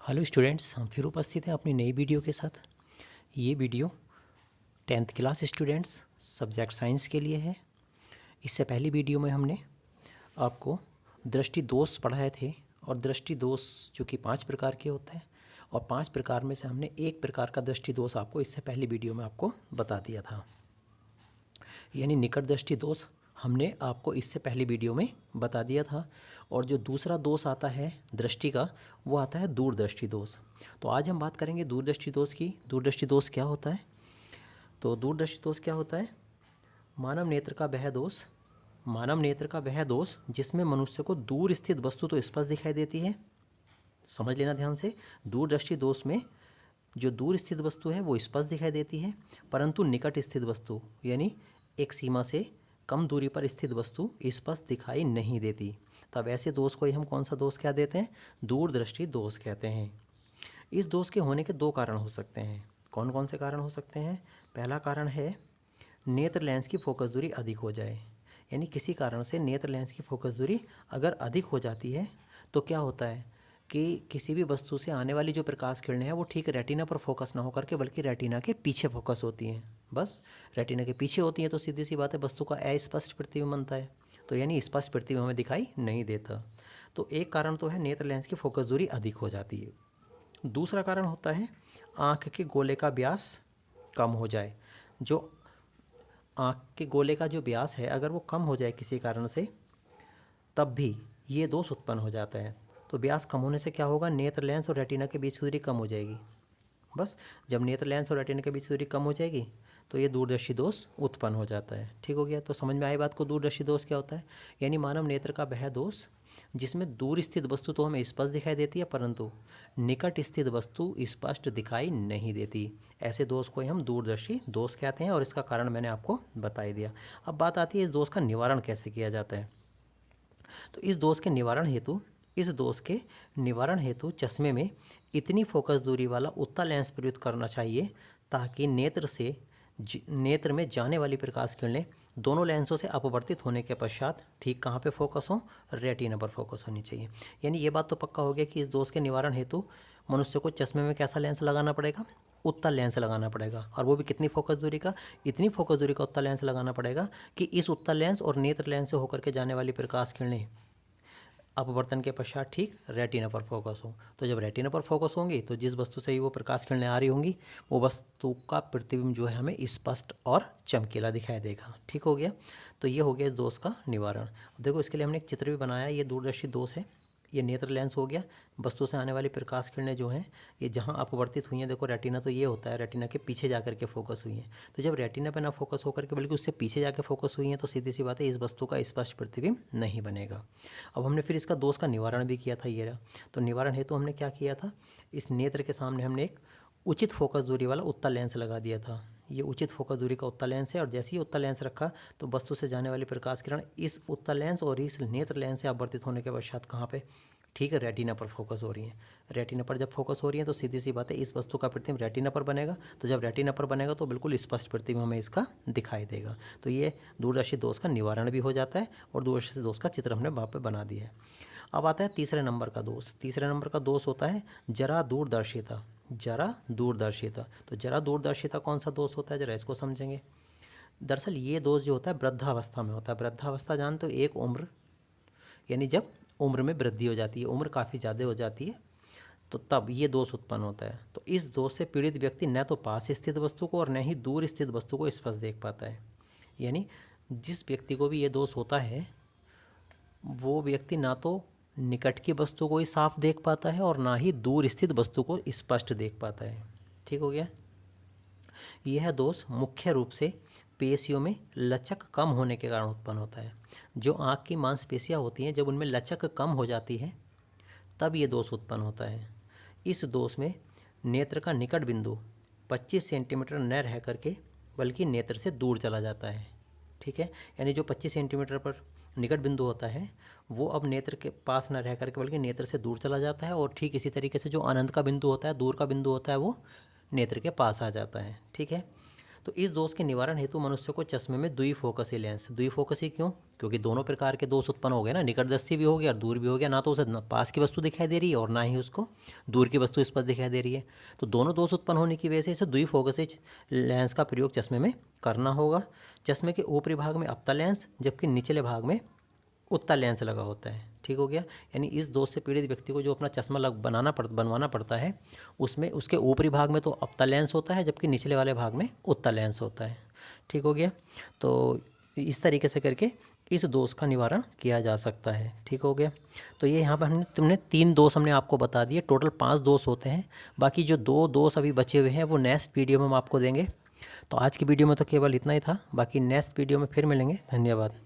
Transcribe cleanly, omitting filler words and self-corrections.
Hello students, हम फिर उपस्थित हैं अपनी नई वीडियो के साथ। ये video 10th class students subject science के लिए है। इससे पहली वीडियो में हमने आपको दृष्टि दोष पढ़ाए थे और दृष्टि दोष जो कि 5 प्रकार के होते हैं और 5 प्रकार में से हमने एक प्रकार का दृष्टि दोष आपको इससे पहली वीडियो में आपको बता दिया था, यानी निकट दृष्टि दोष हमने आपको इससे पहली वीडियो में बता दिया था। और जो दूसरा दोष आता है दृष्टि का, वो आता है दूरदृष्टि दोष। तो आज हम बात करेंगे दूरदृष्टि दोष की। दूरदृष्टि दोष क्या होता है? तो दूरदृष्टि दोष क्या होता है? मानव नेत्र का वह दोष, मानव नेत्र का वह दोष जिसमें मनुष्य को दूर स्थित वस्तु तो स्पष्ट दिखाई देती है। समझ लेना ध्यान से, दूरदृष्टि दोष में जो दूर स्थित वस्तु है वो स्पष्ट दिखाई देती है, परंतु निकट स्थित वस्तु यानी एक सीमा से कम दूरी पर स्थित वस्तु स्पष्ट दिखाई नहीं देती। तब ऐसे दोष को ही हम कौन सा दोष क्या देते हैं? दूरदृष्टि दोष कहते हैं। इस दोष के होने के दो कारण हो सकते हैं। कौन कौन से कारण हो सकते हैं? पहला कारण है नेत्र लेंस की फोकस दूरी अधिक हो जाए, यानी किसी कारण से नेत्र लेंस की फोकस दूरी अगर अधिक हो जाती है तो क्या होता है कि किसी भी वस्तु से आने वाली जो प्रकाश किरणें हैं वो ठीक रेटिना पर फोकस ना होकर के बल्कि रेटिना के पीछे फोकस होती हैं। बस रेटिना के पीछे होती हैं तो सीधी सी बात है वस्तु का अस्पष्ट प्रतिबिंब बनता है, तो यानी स्पष्ट प्रतिबिंब हमें दिखाई नहीं देता। तो एक कारण तो है नेत्र लेंस की फोकस दूरी अधिक हो जाती है। दूसरा कारण होता है आँख के गोले का व्यास कम हो जाए। जो आँख के गोले का जो व्यास है अगर वो कम हो जाए किसी कारण से, तब भी ये दोष उत्पन्न हो जाता है। तो व्यास कम होने से क्या होगा? नेत्र लेंस और रेटिना के बीच की दूरी कम हो जाएगी। बस जब नेत्र लेंस और रेटिना के बीच दूरी कम हो जाएगी तो ये दूरदृष्टि दोष उत्पन्न हो जाता है। ठीक हो गया? तो समझ में आई बात को, दूरदृष्टि दोष क्या होता है? यानी मानव नेत्र का वह दोष जिसमें दूर स्थित वस्तु तो हमें स्पष्ट दिखाई देती है परंतु निकट स्थित वस्तु स्पष्ट दिखाई नहीं देती। ऐसे दोष को ही हम दूरदृष्टि दोष कहते हैं और इसका कारण मैंने आपको बता ही दिया। अब बात आती है इस दोष का निवारण कैसे किया जाता है। तो इस दोष के निवारण हेतु चश्मे में इतनी फोकस दूरी वाला उत्तल लेंस प्रयुक्त करना चाहिए ताकि नेत्र में जाने वाली प्रकाश किरणें दोनों लेंसों से अपवर्तित होने के पश्चात ठीक कहाँ पे फोकस हो? रेटिना पर फोकस होनी चाहिए। यानी ये बात तो पक्का हो गया कि इस दोष के निवारण हेतु मनुष्य को चश्मे में कैसा लेंस लगाना पड़ेगा? उत्तल लेंस लगाना पड़ेगा। और वो भी कितनी फोकस दूरी का? इतनी फोकस दूरी का उत्तल लेंस लगाना पड़ेगा कि इस उत्तल लेंस और नेत्र लेंस से होकर के जाने वाली प्रकाश किरणें अपवर्तन के पश्चात ठीक रेटिना पर फोकस हो। तो जब रेटिना पर फोकस होंगी तो जिस वस्तु से ही वो प्रकाश किरणें आ रही होंगी वो वस्तु का प्रतिबिंब जो है हमें स्पष्ट और चमकीला दिखाई देगा। ठीक हो गया? तो ये हो गया इस दोष का निवारण। देखो इसके लिए हमने एक चित्र भी बनाया। ये दूरदर्शी दोष है, ये नेत्र लेंस हो गया। वस्तु से आने वाली प्रकाश किरणें जो हैं ये जहाँ अपवर्तित हुई हैं, देखो रेटिना तो ये होता है, रेटिना के पीछे जा कर के फोकस हुई हैं। तो जब रेटिना पे ना फोकस होकर के बल्कि उससे पीछे जाके फोकस हुई हैं तो सीधी सी बात है इस वस्तु का स्पष्ट प्रतिबिंब नहीं बनेगा। अब हमने फिर इसका दोष का निवारण भी किया था ये रहा। तो निवारण हेतु हमने क्या किया था? इस नेत्र के सामने हमने एक उचित फोकस दूरी वाला उत्तल लेंस लगा दिया था। ये उचित फोकस दूरी का उत्तल लेंस है और जैसे ही उत्तल लेंस रखा तो वस्तु से जाने वाली प्रकाश किरण इस उत्तल लेंस और इस नेत्र लेंस से अपवर्तित होने के पश्चात कहाँ पे? ठीक है, रेटिना पर फोकस हो रही है। रेटिना पर जब फोकस हो रही है तो सीधी सी बात है इस वस्तु का प्रतिबिंब रेटिना पर बनेगा। तो जब रेटिना पर बनेगा तो बिल्कुल स्पष्ट प्रतिबिंब हमें इसका दिखाई देगा। तो ये दूरदर्शी दोष का निवारण भी हो जाता है और दूरदर्शी दोष का चित्र हमने वहाँ पर बना दिया है। अब आता है तीसरे नंबर का दोष। तीसरे नंबर का दोष होता है जरा दूरदर्शिता। जरा दूरदर्शिता। तो जरा दूरदर्शिता कौन सा दोष होता है, जरा इसको समझेंगे। दरअसल ये दोष जो होता है वृद्धावस्था में होता है। वृद्धावस्था जानते हो, एक उम्र यानी जब उम्र में वृद्धि हो जाती है, उम्र काफ़ी ज़्यादा हो जाती है तो तब ये दोष उत्पन्न होता है। तो इस दोष से पीड़ित व्यक्ति न तो पास स्थित वस्तु को और न ही दूर स्थित वस्तु को स्पष्ट देख पाता है। यानी जिस व्यक्ति को भी ये दोष होता है वो व्यक्ति ना तो निकट की वस्तु को ही साफ देख पाता है और ना ही दूर स्थित वस्तु को स्पष्ट देख पाता है। ठीक हो गया? यह दोष मुख्य रूप से पेशियों में लचक कम होने के कारण उत्पन्न होता है। जो आँख की मांसपेशियाँ होती हैं जब उनमें लचक कम हो जाती है तब ये दोष उत्पन्न होता है। इस दोष में नेत्र का निकट बिंदु 25 सेंटीमीटर न रह करके बल्कि नेत्र से दूर चला जाता है। ठीक है? यानी जो 25 सेंटीमीटर पर निकट बिंदु होता है वो अब नेत्र के पास न रह करके बल्कि नेत्र से दूर चला जाता है। और ठीक इसी तरीके से जो अनंत का बिंदु होता है, दूर का बिंदु होता है, वो नेत्र के पास आ जाता है। ठीक है? तो इस दोष के निवारण हेतु मनुष्य को चश्मे में द्विफोकसी लेंस, द्विफोकसी क्यों? क्योंकि दोनों प्रकार के दोष उत्पन्न हो गए ना, निकटदर्शी भी हो गया और दूर भी हो गया। ना तो उसे पास की वस्तु दिखाई दे रही है और ना ही उसको दूर की वस्तु स्पष्ट दिखाई दे रही है। तो दोनों दोष उत्पन्न होने की वजह से इसे द्विफोकसी लेंस का प्रयोग चश्मे में करना होगा। चश्मे के ऊपरी भाग में अपतल लेंस जबकि निचले भाग में उत्तल लेंस लगा होता है। ठीक हो गया। यानी इस दोष से पीड़ित व्यक्ति को जो अपना चश्मा बनवाना पड़ता है, उसमें उसके ऊपरी भाग में तो अपतल लेंस होता है जबकि निचले वाले भाग में उत्तल लेंस होता है। ठीक हो गया। तो इस तरीके से करके इस दोष का निवारण किया जा सकता है। ठीक हो गया। तो ये यहाँ पर तुमने 3 दोष हमने आपको बता दिए, टोटल 5 दोष होते हैं। बाकी जो 2 दोष अभी बचे हुए हैं वो नेक्स्ट वीडियो में हम आपको देंगे। तो आज की वीडियो में तो केवल इतना ही था, बाकी नेक्स्ट वीडियो में फिर मिलेंगे। धन्यवाद।